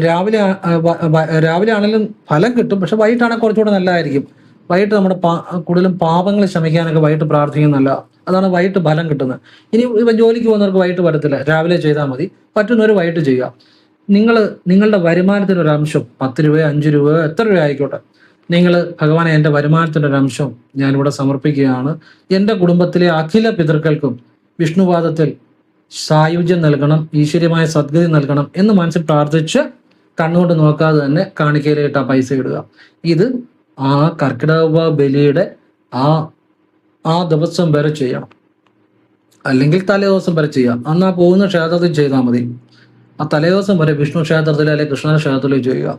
രാവിലെ ആണെങ്കിലും ഫലം കിട്ടും, പക്ഷെ വൈകിട്ടാണെങ്കിൽ കുറച്ചുകൂടെ നല്ലതായിരിക്കും. വൈകിട്ട് നമ്മുടെ കൂടുതലും പാപങ്ങൾ ശമിക്കാനൊക്കെ വൈകിട്ട് പ്രാർത്ഥിക്കുന്നതല്ല. അതാണ് വൈകിട്ട് ഫലം കിട്ടുന്നത്. ഇനി ഇപ്പം ജോലിക്ക് പോകുന്നവർക്ക് വൈകിട്ട് വരത്തില്ല, രാവിലെ ചെയ്താൽ മതി. പറ്റുന്നവർ വൈകിട്ട് ചെയ്യുക. നിങ്ങളുടെ വരുമാനത്തിൻ്റെ ഒരു അംശം 10 രൂപ 5 രൂപ എത്ര രൂപ ആയിക്കോട്ടെ, നിങ്ങൾ ഭഗവാനെ എൻ്റെ വരുമാനത്തിൻ്റെ ഒരു അംശം ഞാനിവിടെ സമർപ്പിക്കുകയാണ്. എൻ്റെ കുടുംബത്തിലെ അഖില പിതൃക്കൾക്കും വിഷ്ണുപാദത്തിൽ സായുജ്യം നൽകണം, ഈശ്വര്യമായ സദ്ഗതി നൽകണം എന്ന് മനസ്സിൽ പ്രാർത്ഥിച്ച് കണ്ണുകൊണ്ട് നോക്കാതെ തന്നെ കാണിക്കയിലിട്ട് ആ പൈസ ഇടുക. ഇത് ആ കർക്കിടക ബലിയുടെ ആ ആ ദിവസം വരെ ചെയ്യണം, അല്ലെങ്കിൽ തലേ ദിവസം വരെ ചെയ്യാം. അന്ന് ആ പോകുന്ന ക്ഷേത്രത്തിൽ ചെയ്താൽ മതി. ആ തലേ ദിവസം വരെ വിഷ്ണു ക്ഷേത്രത്തിൽ അല്ലെങ്കിൽ കൃഷ്ണ ക്ഷേത്രത്തിൽ ചെയ്യുക.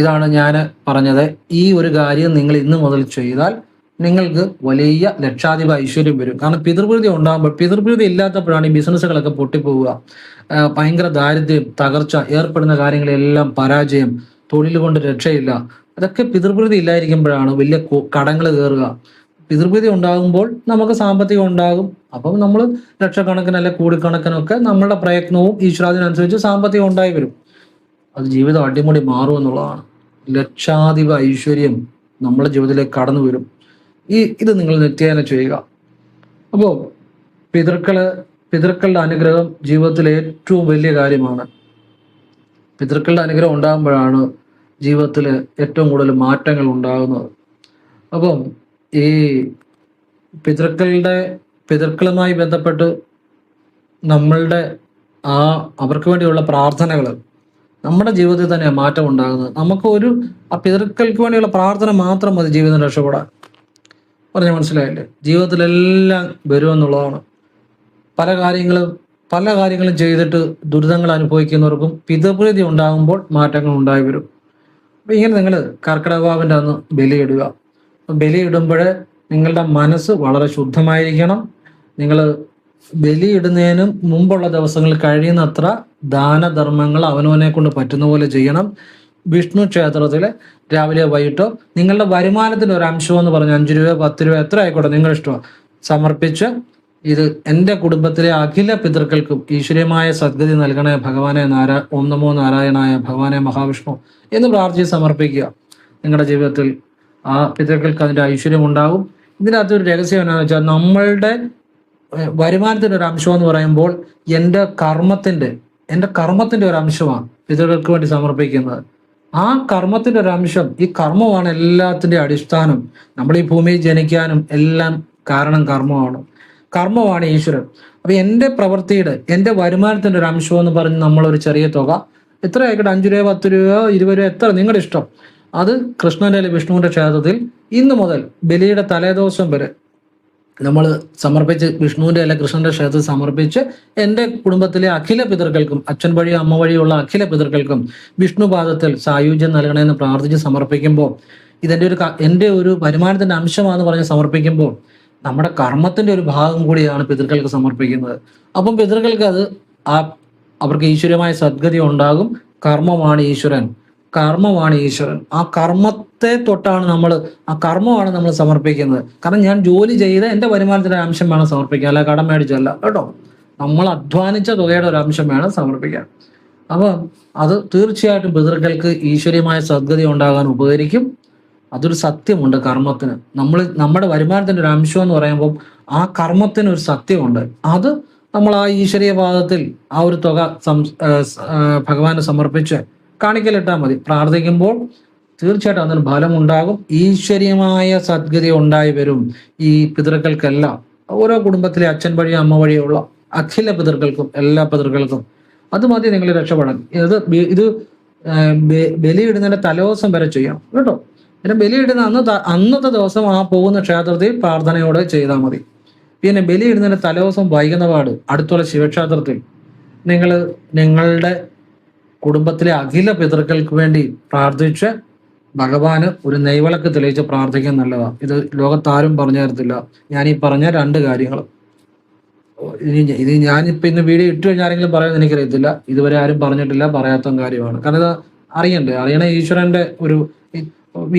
ഇതാണ് ഞാൻ പറഞ്ഞത്. ഈ ഒരു കാര്യം നിങ്ങൾ ഇന്ന് മുതൽ ചെയ്താൽ നിങ്ങൾക്ക് വലിയ ലക്ഷാധിപ ഐശ്വര്യം വരും. കാരണം പിതൃപ്രീതി ഉണ്ടാകുമ്പോൾ, പിതൃപ്രീതി ഇല്ലാത്തപ്പോഴാണ് ഈ ബിസിനസ്സുകളൊക്കെ പൊട്ടിപ്പോവുക, ഭയങ്കര ദാരിദ്ര്യം, തകർച്ച, ഏർപ്പെടുന്ന കാര്യങ്ങളെല്ലാം പരാജയം, തൊഴിൽ കൊണ്ട് രക്ഷയില്ല. അതൊക്കെ പിതൃപ്രീതി ഇല്ലായിരിക്കുമ്പോഴാണ് വലിയ കടങ്ങൾ കയറുക. പിതൃപ്രീതി ഉണ്ടാകുമ്പോൾ നമുക്ക് സാമ്പത്തികം ഉണ്ടാകും. അപ്പം നമ്മൾ ലക്ഷക്കണക്കിന് അല്ലെ കോടിക്കണക്കിനൊക്കെ നമ്മളുടെ പ്രയത്നവും ഈശ്വരാദിനനുസരിച്ച് സാമ്പത്തികം ഉണ്ടായി വരും. അത് ജീവിതം അടിമുടി മാറും എന്നുള്ളതാണ്. ലക്ഷാധിപ ഐശ്വര്യം നമ്മുടെ ജീവിതത്തിലേക്ക് കടന്നു വരും. ഇത് നിങ്ങൾ നിത്യേന ചെയ്യുക. അപ്പോൾ പിതൃക്കളുടെ അനുഗ്രഹം ജീവിതത്തിലെ ഏറ്റവും വലിയ കാര്യമാണ്. പിതൃക്കളുടെ അനുഗ്രഹം ഉണ്ടാകുമ്പോഴാണ് ജീവിതത്തിൽ ഏറ്റവും കൂടുതൽ മാറ്റങ്ങൾ ഉണ്ടാകുന്നത്. അപ്പം ഈ പിതൃക്കളുമായി ബന്ധപ്പെട്ട് നമ്മളുടെ അവർക്ക് വേണ്ടിയുള്ള പ്രാർത്ഥനകൾ നമ്മുടെ ജീവിതത്തിൽ തന്നെ മാറ്റം ഉണ്ടാകുന്നത്. നമുക്ക് ആ പിതൃക്കൾക്ക് വേണ്ടിയുള്ള പ്രാർത്ഥന മാത്രം മതി ജീവിതം രക്ഷപ്പെടാൻ. പറഞ്ഞ മനസ്സിലായില്ലേ? ജീവിതത്തിലെല്ലാം വരുമെന്നുള്ളതാണ്. പല കാര്യങ്ങളും ചെയ്തിട്ട് ദുരിതങ്ങൾ അനുഭവിക്കുന്നവർക്കും പിതൃപ്രീതി ഉണ്ടാകുമ്പോൾ മാറ്റങ്ങൾ ഉണ്ടായി വരും. അപ്പം ഇങ്ങനെ നിങ്ങൾ കർക്കിടകവാവിൻ്റെ അന്ന് ബലിയിടുക. ബലിയിടുമ്പോൾ നിങ്ങളുടെ മനസ്സ് വളരെ ശുദ്ധമായിരിക്കണം. നിങ്ങൾ ബലിയിടുന്നതിനും മുമ്പുള്ള ദിവസങ്ങളിൽ കഴിയുന്നത്ര ദാനധർമ്മങ്ങൾ അവനവനെ കൊണ്ട് പറ്റുന്ന പോലെ ചെയ്യണം. വിഷ്ണു ക്ഷേത്രത്തിൽ രാവിലെ വൈകിട്ടോ നിങ്ങളുടെ വരുമാനത്തിൻ്റെ ഒരു അംശം എന്ന് പറഞ്ഞ് 5 രൂപ 10 രൂപ എത്ര ആയിക്കോട്ടെ നിങ്ങളുടെ ഇഷ്ടമാണ് സമർപ്പിച്ച്, ഇത് എൻ്റെ കുടുംബത്തിലെ അഖില പിതൃക്കൾക്കും ഈശ്വരീയമായ സദ്ഗതി നൽകണേ ഭഗവാനെ ഓം നമോ നാരായണായ ഭഗവാനെ മഹാവിഷ്ണു എന്ന് പ്രാർത്ഥിച്ച് സമർപ്പിക്കുക. നിങ്ങളുടെ ജീവിതത്തിൽ ആ പിതൃക്കൾക്ക് അതിൻ്റെ ഐശ്വര്യം ഉണ്ടാകും. ഇതിനകത്തൊരു രഹസ്യം എന്താണെന്ന് വെച്ചാൽ, നമ്മളുടെ വരുമാനത്തിൻ്റെ ഒരു അംശം എന്ന് പറയുമ്പോൾ എൻ്റെ കർമ്മത്തിൻ്റെ ഒരു അംശമാണ് പിതൃക്കൾക്ക് വേണ്ടി സമർപ്പിക്കുന്നത്. ആ കർമ്മത്തിൻ്റെ ഒരു അംശം, ഈ കർമ്മമാണ് എല്ലാത്തിൻ്റെയും അടിസ്ഥാനം. നമ്മൾ ഈ ഭൂമിയിൽ ജനിക്കാനും എല്ലാം കാരണം കർമ്മമാണ് ഈശ്വരൻ. അപ്പൊ എൻ്റെ പ്രവൃത്തിയുടെ, എൻ്റെ വരുമാനത്തിൻ്റെ ഒരു അംശം എന്ന് പറഞ്ഞ് നമ്മളൊരു ചെറിയ തുക, എത്ര ആയിക്കോട്ടെ, 5 രൂപ 10 രൂപ 20 രൂപ, എത്ര നിങ്ങളുടെ ഇഷ്ടം, അത് കൃഷ്ണന്റെ അല്ലെങ്കിൽ വിഷ്ണുവിന്റെ ക്ഷേത്രത്തിൽ ഇന്ന് മുതൽ ബലിയുടെ തലേദിവസം വരെ നമ്മൾ സമർപ്പിച്ച്, വിഷ്ണുവിന്റെ അല്ലെ കൃഷ്ണന്റെ ക്ഷേത്രത്തിൽ സമർപ്പിച്ച് എൻ്റെ കുടുംബത്തിലെ അഖില പിതൃക്കൾക്കും, അച്ഛൻ വഴിയോ അമ്മ വഴിയുള്ള അഖില പിതൃക്കൾക്കും വിഷ്ണുപാദത്തിൽ സായുജ്യം നൽകണമെന്ന് പ്രാർത്ഥിച്ച് സമർപ്പിക്കുമ്പോൾ, എൻ്റെ ഒരു വരുമാനത്തിന്റെ അംശമാണെന്ന് പറഞ്ഞ് സമർപ്പിക്കുമ്പോൾ നമ്മുടെ കർമ്മത്തിന്റെ ഒരു ഭാഗം കൂടിയാണ് പിതൃക്കൾക്ക് സമർപ്പിക്കുന്നത്. അപ്പം പിതൃക്കൾക്ക് അവർക്ക് ഈശ്വരമായ സദ്ഗതി ഉണ്ടാകും. കർമ്മമാണ് ഈശ്വരൻ. ആ കർമ്മത്തെ തൊട്ടാണ് ആ കർമ്മമാണ് നമ്മൾ സമർപ്പിക്കുന്നത്. കാരണം ഞാൻ ജോലി ചെയ്ത് എൻ്റെ വരുമാനത്തിന്റെ അംശം വേണം സമർപ്പിക്കാൻ, അല്ല കടം മേടിച്ചല്ല കേട്ടോ. നമ്മൾ അധ്വാനിച്ച തുകയുടെ ഒരു അംശം വേണം സമർപ്പിക്കാൻ. അപ്പം അത് തീർച്ചയായിട്ടും പിതൃക്കൾക്ക് ഈശ്വരീയമായ സദ്ഗതി ഉണ്ടാകാൻ ഉപകരിക്കും. അതൊരു സത്യമുണ്ട് കർമ്മത്തിന്. നമ്മുടെ വരുമാനത്തിന്റെ ഒരു അംശം എന്ന് പറയുമ്പോൾ ആ കർമ്മത്തിന് ഒരു സത്യമുണ്ട്. അത് നമ്മൾ ആ ഈശ്വരീയ പാദത്തിൽ ആ ഒരു തുക ഭഗവാന് സമർപ്പിച്ച് കാണിക്കലിട്ടാൽ മതി. പ്രാർത്ഥിക്കുമ്പോൾ തീർച്ചയായിട്ടും അതിന് ഫലമുണ്ടാകും. ഈശ്വരീയമായ സദ്ഗതി ഉണ്ടായി വരും ഈ പിതൃക്കൾക്കെല്ലാം. ഓരോ കുടുംബത്തിലെ അച്ഛൻ വഴിയോ അമ്മ വഴിയോ ഉള്ള അഖില പിതൃക്കൾക്കും, എല്ലാ പിതൃക്കൾക്കും അത് മതി നിങ്ങൾ രക്ഷപ്പെടാൻ. ഇത് ബലിയിടുന്നതിന്റെ തലേദിവസം വരെ ചെയ്യണം കേട്ടോ. പിന്നെ ബലിയിടുന്ന അന്നത്തെ ദിവസം ആ പോകുന്ന ക്ഷേത്രത്തിൽ പ്രാർത്ഥനയോടെ ചെയ്താൽ മതി. പിന്നെ ബലിയിടുന്നതിന്റെ തലേദിവസം വൈകുന്ന പാട് അടുത്തുള്ള ശിവക്ഷേത്രത്തിൽ നിങ്ങളുടെ കുടുംബത്തിലെ അഖില പിതൃക്കൾക്ക് വേണ്ടി പ്രാർത്ഥിച്ച് ഭഗവാന് ഒരു നെയ്വിളക്ക് തെളിയിച്ച് പ്രാർത്ഥിക്കാൻ നല്ലതാണ്. ഇത് ലോകത്താരും പറഞ്ഞു തരത്തില്ല. ഞാനീ പറഞ്ഞ 2 കാര്യങ്ങൾ. ഇത് ഞാനിപ്പോൾ ഇന്ന് വീഡിയോ ഇട്ട് കഴിഞ്ഞാൽ ആരെങ്കിലും പറയുമെന്ന് എനിക്കറിയത്തില്ല. ഇതുവരെ ആരും പറഞ്ഞിട്ടില്ല, പറയാത്ത കാര്യമാണ്. കാരണം ഇത് അറിയണ ഈശ്വരന്റെ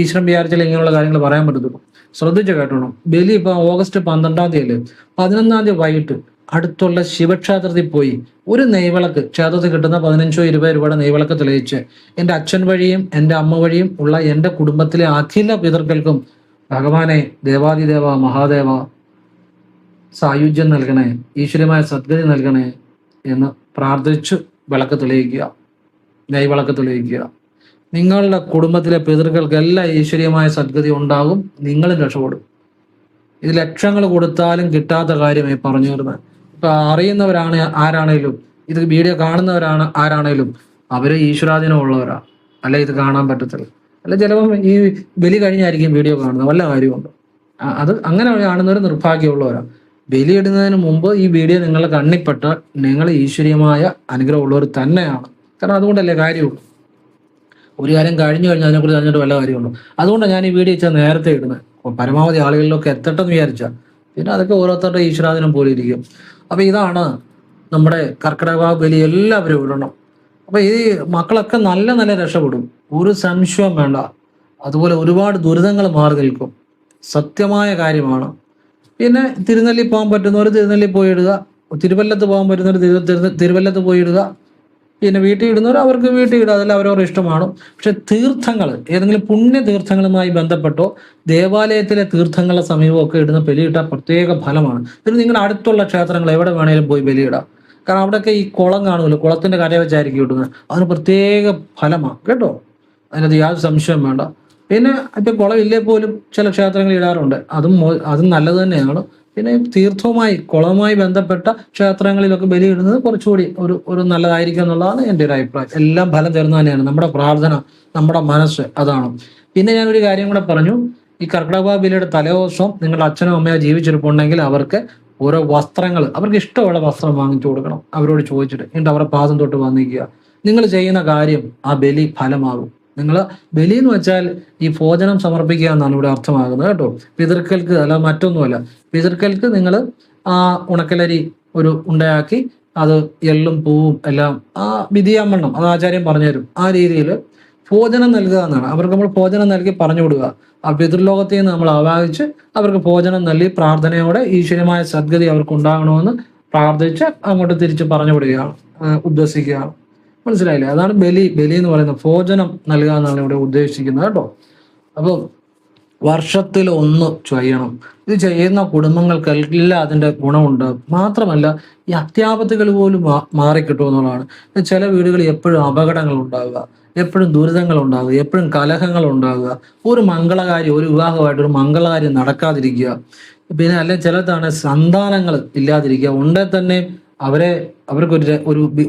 ഈശ്വരൻ വിചാരിച്ചാൽ ഇങ്ങനെയുള്ള കാര്യങ്ങൾ പറയാൻ പറ്റത്തുള്ളൂ. ശ്രദ്ധിച്ച് കേട്ടോണം. ബലി ഇപ്പൊ ഓഗസ്റ്റ് 12-ാം തീയതി 11-ാം തീയതി വൈകിട്ട് അടുത്തുള്ള ശിവക്ഷേത്രത്തിൽ പോയി ഒരു നെയ്വിളക്ക്, ക്ഷേത്രത്തിൽ കിട്ടുന്ന 15-20 രൂപയുടെ നെയ്വിളക്ക് തെളിയിച്ച് എൻ്റെ അച്ഛൻ വഴിയും എൻ്റെ അമ്മ വഴിയും ഉള്ള എൻ്റെ കുടുംബത്തിലെ അഖില പിതൃക്കൾക്കും ഭഗവാനെ ദേവാദിദേവ മഹാദേവ സായുജ്യം നൽകണേ, ഈശ്വരമായ സദ്ഗതി നൽകണേ എന്ന് പ്രാർത്ഥിച്ച് വിളക്ക് തെളിയിക്കുക, നെയ്വിളക്ക് തെളിയിക്കുക. നിങ്ങളുടെ കുടുംബത്തിലെ പിതൃക്കൾക്ക് എല്ലാം ഈശ്വരീയമായ സദ്ഗതി ഉണ്ടാകും. നിങ്ങളും രക്ഷപ്പെടും. ഇത് ലക്ഷങ്ങൾ കൊടുത്താലും കിട്ടാത്ത കാര്യമായി പറഞ്ഞു വരുന്നത്. ഇപ്പൊ അറിയുന്നവരാണ് ആരാണേലും, ഇത് വീഡിയോ കാണുന്നവരാണ് ആരാണേലും, അവര് ഈശ്വരാധീനം ഉള്ളവരാ, അല്ലെ ഇത് കാണാൻ പറ്റത്തില്ല. അല്ല ചിലപ്പം ഈ ബലി കഴിഞ്ഞായിരിക്കും വീഡിയോ കാണുന്നത്, വല്ല കാര്യമുണ്ട്. അത് അങ്ങനെ കാണുന്നവർ നിർഭാഗ്യമുള്ളവരാണ്. ബലിയിടുന്നതിന് മുമ്പ് ഈ വീഡിയോ നിങ്ങളുടെ കണ്ണിപ്പെട്ട് നിങ്ങൾ ഈശ്വരീയമായ അനുഗ്രഹമുള്ളവർ തന്നെയാണ്. കാരണം അതുകൊണ്ടല്ലേ കാര്യമുള്ളൂ. ഒരു കാര്യം കഴിഞ്ഞു കഴിഞ്ഞാൽ അതിനെക്കുറിച്ച് അറിഞ്ഞിട്ട് വല്ല കാര്യമുള്ളൂ. അതുകൊണ്ടാണ് ഞാൻ ഈ വീഡിയോ വെച്ചാൽ നേരത്തെ ഇടുന്നത്, പരമാവധി ആളുകളിലൊക്കെ എത്തട്ടെ എന്ന് വിചാരിച്ചാൽ. പിന്നെ അതൊക്കെ ഓരോരുത്തരുടെ ഈശ്വരാധീനം പോലെ ഇരിക്കും. അപ്പോൾ ഇതാണ് നമ്മുടെ കർക്കിടക ബലി, എല്ലാവരും ഇടണം. അപ്പോൾ ഈ മക്കളൊക്കെ നല്ല നല്ല രക്ഷപ്പെടും, ഒരു സംശയവും വേണ്ട. അതുപോലെ ഒരുപാട് ദുരിതങ്ങൾ മാറി നിൽക്കും, സത്യമായ കാര്യമാണ്. പിന്നെ തിരുനെല്ലി പോകാൻ പറ്റുന്നവർ തിരുനെല്ലി പോയി ഇടുക, തിരുവല്ലത്ത് പോകാൻ പറ്റുന്നവർ തിരുവല്ലത്ത് പോയി ഇടുക. പിന്നെ വീട്ടിൽ ഇടുന്നവർ അവർക്ക് വീട്ടിൽ ഇടുക, അതെല്ലാം അവരവരുടെ ഇഷ്ടമാണ്. പക്ഷെ തീർത്ഥങ്ങൾ, ഏതെങ്കിലും പുണ്യ തീർത്ഥങ്ങളുമായി ബന്ധപ്പെട്ടോ ദേവാലയത്തിലെ തീർത്ഥങ്ങളുടെ സമീപമൊക്കെ ഇടുന്ന ബലിയിട്ടാൽ പ്രത്യേക ഫലമാണ്. പിന്നെ നിങ്ങളുടെ അടുത്തുള്ള ക്ഷേത്രങ്ങൾ എവിടെ വേണേലും പോയി ബലിയിടാം. കാരണം അവിടെയൊക്കെ ഈ കുളം കാണുമല്ലോ, കുളത്തിന്റെ കര വെച്ചായിരിക്കും ഇടുന്നത്, അതിന് പ്രത്യേക ഫലമാണ് കേട്ടോ, അതിനകത്ത് യാതൊരു സംശയം വേണ്ട. പിന്നെ ഇപ്പം കുളം ഇല്ലേ പോലും ചില ക്ഷേത്രങ്ങൾ ഇടാറുണ്ട്, അതും നല്ലത് തന്നെയാണ്. പിന്നെ തീർത്ഥവുമായി കുളവുമായി ബന്ധപ്പെട്ട ക്ഷേത്രങ്ങളിലൊക്കെ ബലിയിടുന്നത് കുറച്ചുകൂടി ഒരു നല്ലതായിരിക്കും എന്നുള്ളതാണ് എൻ്റെ ഒരു അഭിപ്രായം. എല്ലാം ഫലം തരുന്നത് തന്നെയാണ്, നമ്മുടെ പ്രാർത്ഥന, നമ്മുടെ മനസ്സ്, അതാണ്. പിന്നെ ഞാനൊരു കാര്യം കൂടെ പറഞ്ഞു, ഈ കർക്കിടക ബലിയുടെ തലേദിവസം നിങ്ങളുടെ അച്ഛനോ അമ്മയോ ജീവിച്ചിരിപ്പുണ്ടെങ്കിൽ അവർക്ക് ഓരോ വസ്ത്രങ്ങൾ, അവർക്ക് ഇഷ്ടമുള്ള വസ്ത്രം വാങ്ങിച്ചു കൊടുക്കണം, അവരോട് ചോദിച്ചിട്ട്. എന്നിട്ട് അവരുടെ പാദം തൊട്ട് വന്നിക്കുക. നിങ്ങൾ ചെയ്യുന്ന കാര്യം ആ ബലി ഫലമാകും. നിങ്ങൾ ബലി എന്ന് വെച്ചാൽ ഈ ഭോജനം സമർപ്പിക്കുക എന്നാണ് ഇവിടെ അർത്ഥമാകുന്നത് കേട്ടോ. പിതൃക്കൾക്ക് അല്ല, മറ്റൊന്നുമല്ല. പിതൃക്കൾക്ക് നിങ്ങൾ ആ ഉണക്കലരി ഒരു ഉണ്ടയാക്കി അത് എള്ളും പൂവും എല്ലാം ആ വിധിയാമണ്ണം, അത് ആചാര്യം പറഞ്ഞുതരും, ആ രീതിയിൽ ഭോജനം നൽകുക എന്നാണ്. അവർക്ക് നമ്മൾ ഭോജനം നൽകി പറഞ്ഞു കൊടുക്കുക. ആ പിതൃലോകത്തിൽ നിന്ന് നമ്മൾ ആവാഹിച്ച് അവർക്ക് ഭോജനം നൽകി പ്രാർത്ഥനയോടെ ഈശ്വരമായ സദ്ഗതി അവർക്ക് ഉണ്ടാകണമെന്ന് പ്രാർത്ഥിച്ച് അങ്ങോട്ട് തിരിച്ച് പറഞ്ഞു വിടുകയാണ്, ഉദ്ദേശിക്കുകയാണ്. മനസ്സിലായില്ലേ? അതാണ് ബലി. ബലി എന്ന് പറയുന്നത് ഭോജനം നൽകുക എന്നാണ് ഇവിടെ ഉദ്ദേശിക്കുന്നത് കേട്ടോ. അപ്പോൾ വർഷത്തിൽ ഒന്ന് ചെയ്യണം. ഇത് ചെയ്യുന്ന കുടുംബങ്ങൾക്കെല്ലാം അതിൻ്റെ ഗുണമുണ്ട്. മാത്രമല്ല ഈ അത്യാപത്തുകൾ പോലും മാറിക്കിട്ടുമെന്നുള്ളതാണ്. ചില വീടുകളിൽ എപ്പോഴും അപകടങ്ങൾ ഉണ്ടാവുക, എപ്പോഴും ദുരിതങ്ങൾ ഉണ്ടാവുക, എപ്പോഴും കലഹങ്ങൾ ഉണ്ടാവുക, ഒരു മംഗളകാര്യം, ഒരു വിവാഹമായിട്ട് ഒരു മംഗളകാര്യം നടക്കാതിരിക്കുക. പിന്നെ അല്ലെങ്കിൽ ചിലതാണ് സന്താനങ്ങൾ ഇല്ലാതിരിക്കുക, ഉണ്ടെ തന്നെ അവർക്കൊരു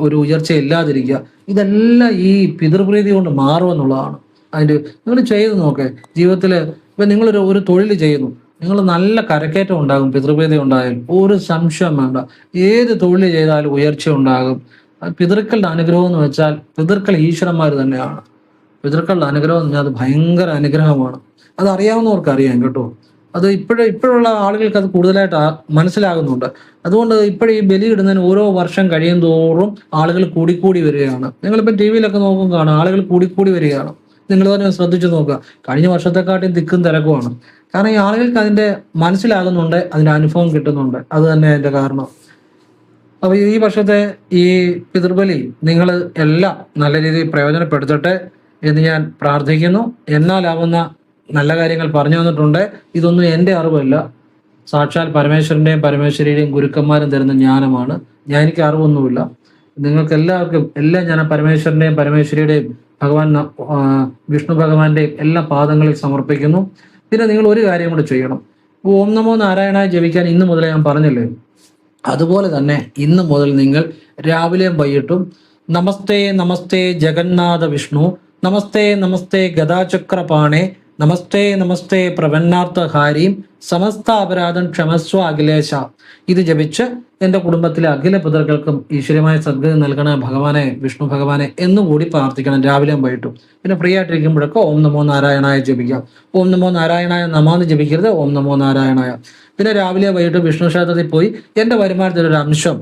ഒരു ഉയർച്ച ഇല്ലാതിരിക്കുക. ഇതെല്ലാം ഈ പിതൃപ്രീതി കൊണ്ട് മാറുമെന്നുള്ളതാണ്. അതിൻ്റെ നിങ്ങൾ ചെയ്ത് നോക്കേ ജീവിതത്തിൽ. ഇപ്പം നിങ്ങളൊരു തൊഴിൽ ചെയ്യുന്നു, നിങ്ങൾ നല്ല കരക്കയറ്റം ഉണ്ടാകും, പിതൃപ്രീതി ഉണ്ടായാലും ഒരു സംശയം വേണ്ട. ഏത് തൊഴിൽ ചെയ്താലും ഉയർച്ച ഉണ്ടാകും. പിതൃക്കളുടെ അനുഗ്രഹം എന്ന് വെച്ചാൽ പിതൃക്കൾ ഈശ്വരന്മാർ തന്നെയാണ്. പിതൃക്കളുടെ അനുഗ്രഹം എന്ന് പറഞ്ഞാൽ അത് ഭയങ്കര അനുഗ്രഹമാണ്. അത് അറിയാവുന്നവർക്ക് അറിയാം കേട്ടോ. അത് ഇപ്പോഴുള്ള ആളുകൾക്ക് അത് കൂടുതലായിട്ട് മനസ്സിലാകുന്നുണ്ട്. അതുകൊണ്ട് ഈ ബലി ഇടുന്നതിന് ഓരോ വർഷം കഴിയും തോറും ആളുകൾ കൂടിക്കൂടി വരികയാണ്. നിങ്ങളിപ്പോൾ ടി വിയിലൊക്കെ നോക്കും കാണാം, ആളുകൾ കൂടിക്കൂടി വരികയാണ്. നിങ്ങൾ തന്നെ ശ്രദ്ധിച്ചു നോക്കുക, കഴിഞ്ഞ വർഷത്തെക്കാട്ടിയും തിക്കും തിരക്കുമാണ്. കാരണം ഈ ആളുകൾക്ക് അതിൻ്റെ മനസ്സിലാകുന്നുണ്ട്, അതിൻ്റെ അനുഭവം കിട്ടുന്നുണ്ട്. അത് തന്നെ അതിൻ്റെ കാരണം. അപ്പോൾ ഈ വർഷത്തെ ഈ പിതൃബലി നിങ്ങൾ എല്ലാം നല്ല രീതിയിൽ പ്രയോജനപ്പെടുത്തട്ടെ എന്ന് ഞാൻ പ്രാർത്ഥിക്കുന്നു. എന്നാലാവുന്ന നല്ല കാര്യങ്ങൾ പറഞ്ഞു തന്നിട്ടുണ്ട്. ഇതൊന്നും എൻ്റെ അറിവല്ല, സാക്ഷാൽ പരമേശ്വരൻ്റെയും പരമേശ്വരിയുടെയും ഗുരുക്കന്മാരും തരുന്ന ജ്ഞാനമാണ്. എനിക്ക് അറിവൊന്നുമില്ല. നിങ്ങൾക്ക് എല്ലാവർക്കും എല്ലാം ഞാൻ പരമേശ്വരൻ്റെയും പരമേശ്വരിയുടെയും വിഷ്ണു ഭഗവാന്റെയും എല്ലാ പാദങ്ങളിൽ സമർപ്പിക്കുന്നു. പിന്നെ നിങ്ങൾ ഒരു കാര്യം കൂടെ ചെയ്യണം. ഓം നമോ നാരായണായ ജപിക്കാൻ ഇന്ന് മുതലേ ഞാൻ പറഞ്ഞില്ലേ, അതുപോലെ തന്നെ ഇന്ന് മുതൽ നിങ്ങൾ രാവിലെയും വൈകിട്ടും നമസ്തേ നമസ്തേ ജഗന്നാഥ വിഷ്ണു, നമസ്തേ നമസ്തേ ഗദാചക്രപാണേ, നമസ്തേ നമസ്തേ പ്രപന്നാർത്ഥഹാരീം, സമസ്ത അപരാധം ക്ഷമസ്വ അഖിലേശ. ഇത് ജപിച്ച് എൻ്റെ കുടുംബത്തിലെ അഖില പിതൃക്കൾക്കും ഈശ്വരമായ സദ്ഗതി നൽകണ ഭഗവാനെ, വിഷ്ണു ഭഗവാനെ എന്നുകൂടി പ്രാർത്ഥിക്കണം രാവിലെയും വൈകിട്ടും. പിന്നെ ഫ്രീ ആയിട്ടിരിക്കുമ്പോഴൊക്കെ ഓം നമോ നാരായണായ ജപിക്കാം. ഓം നമോ നാരായണായ നമാന്ന് ജപിക്കരുത്, ഓം നമോ നാരായണായ. പിന്നെ രാവിലെ വൈകിട്ട് വിഷ്ണു ക്ഷേത്രത്തിൽ പോയി എൻ്റെ വരുമാനത്തിലൊരു അംശം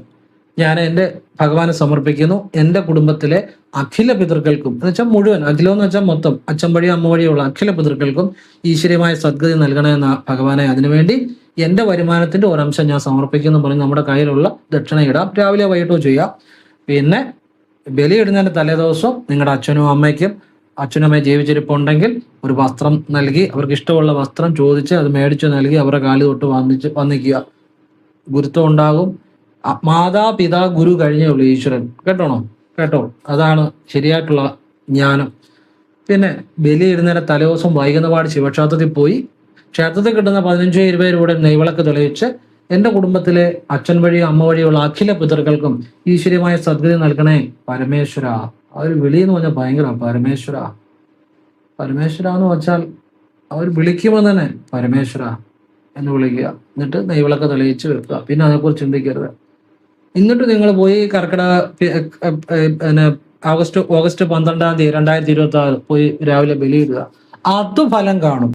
ഞാൻ എൻ്റെ ഭഗവാനെ സമർപ്പിക്കുന്നു. എൻ്റെ കുടുംബത്തിലെ അഖില പിതൃക്കൾക്കും എന്ന് വെച്ചാൽ മുഴുവൻ, അഖിലം എന്ന് വെച്ചാൽ മൊത്തം, അച്ഛൻ വഴി അമ്മ വഴിയുള്ള അഖില പിതൃക്കൾക്കും ഈശ്വര്യമായ സദ്ഗതി നൽകണമെന്ന ഭഗവാനെ, അതിനുവേണ്ടി എൻ്റെ വരുമാനത്തിൻ്റെ ഒരംശം ഞാൻ സമർപ്പിക്കുന്നു പറഞ്ഞ് നമ്മുടെ കയ്യിലുള്ള ദക്ഷിണ ഇടാം. രാവിലെ വൈകിട്ടോ ചെയ്യാം. പിന്നെ ബലിയിടുന്നതിൻ്റെ തലേദിവസം നിങ്ങളുടെ അച്ഛനും അമ്മയ്ക്കും, അച്ഛനും അമ്മയും ജീവിച്ചിരിപ്പുണ്ടെങ്കിൽ ഒരു വസ്ത്രം നൽകി, അവർക്ക് ഇഷ്ടമുള്ള വസ്ത്രം ചോദിച്ച് അത് മേടിച്ചു നൽകി അവരുടെ കാല് തൊട്ട് വന്നിക്കുക. ഗുരുത്വം ഉണ്ടാകും. മാതാപിതാ ഗുരു കഴിഞ്ഞേ ഉള്ളൂ ഈശ്വരൻ. കേട്ടോ, അതാണ് ശരിയായിട്ടുള്ള ജ്ഞാനം. പിന്നെ ബലിയിടുന്നതിന്റെ തലേദിവസം വൈകുന്നപാട് ശിവക്ഷേത്രത്തിൽ പോയി ക്ഷേത്രത്തിൽ കിട്ടുന്ന 15-20 രൂപയുടെ നെയ്വിളക്ക് തെളിയിച്ച് എൻ്റെ കുടുംബത്തിലെ അച്ഛൻ വഴിയോ അമ്മ വഴിയുള്ള അഖില പിതൃക്കൾക്കും ഈശ്വര്യമായ സദ്ഗതി നൽകണേ പരമേശ്വര. ആ ഒരു വിളി എന്ന് പറഞ്ഞാൽ ഭയങ്കര പരമേശ്വര. പരമേശ്വര എന്ന് വെച്ചാൽ അവർ വിളിക്കുമ്പോൾ തന്നെ പരമേശ്വര എന്ന് വിളിക്കുക, എന്നിട്ട് നെയ്വിളക്ക് തെളിയിച്ച് വെക്കുക, പിന്നെ അതേക്കുറിച്ച് ചിന്തിക്കരുത്. എന്നിട്ട് നിങ്ങൾ പോയി പിന്നെ ഓഗസ്റ്റ് 12 2026 പോയി രാവിലെ ബലിയിടുക, അത് ഫലം കാണും.